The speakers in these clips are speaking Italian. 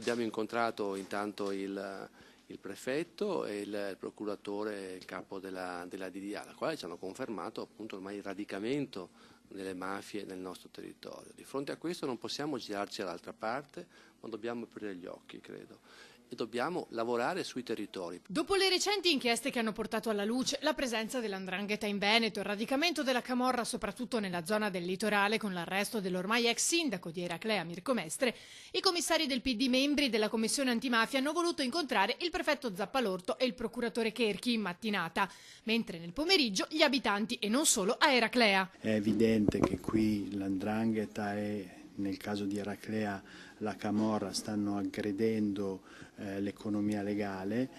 Abbiamo incontrato intanto il prefetto e il procuratore, il capo della DDA, la quale ci hanno confermato appunto ormai il radicamento delle mafie nel nostro territorio. Di fronte a questo non possiamo girarci all'altra parte, ma dobbiamo aprire gli occhi, credo, e dobbiamo lavorare sui territori. Dopo le recenti inchieste che hanno portato alla luce la presenza dell''ndrangheta in Veneto, il radicamento della camorra soprattutto nella zona del litorale con l'arresto dell'ormai ex sindaco di Eraclea Mirko Mestre, i commissari del PD membri della commissione antimafia hanno voluto incontrare il prefetto Zappalorto e il procuratore Cherchi in mattinata, mentre nel pomeriggio gli abitanti e non solo a Eraclea. È evidente che qui l''ndrangheta e nel caso di Eraclea la camorra stanno aggredendo l'economia legale,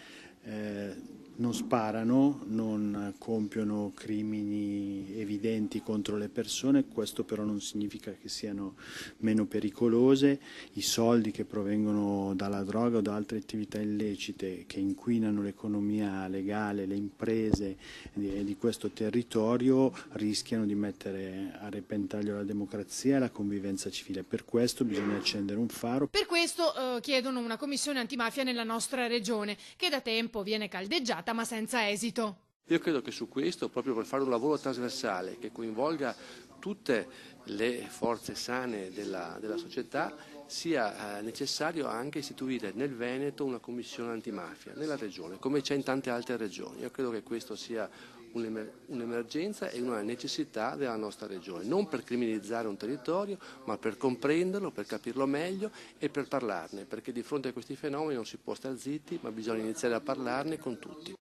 non sparano, non compiono crimini evidenti contro le persone, questo però non significa che siano meno pericolose. I soldi che provengono dalla droga o da altre attività illecite che inquinano l'economia legale, le imprese di questo territorio rischiano di mettere a repentaglio la democrazia e la convivenza civile. Per questo bisogna accendere un faro. Per questo chiedono una commissione antimafia nella nostra regione, che da tempo viene caldeggiata ma senza esito. Io credo che su questo, proprio per fare un lavoro trasversale che coinvolga tutte le forze sane della società, sia necessario anche istituire nel Veneto una commissione antimafia, nella regione, come c'è in tante altre regioni. Io credo che questo sia un'emergenza e una necessità della nostra regione, non per criminalizzare un territorio, ma per comprenderlo, per capirlo meglio e per parlarne, perché di fronte a questi fenomeni non si può stare zitti, ma bisogna iniziare a parlarne con tutti.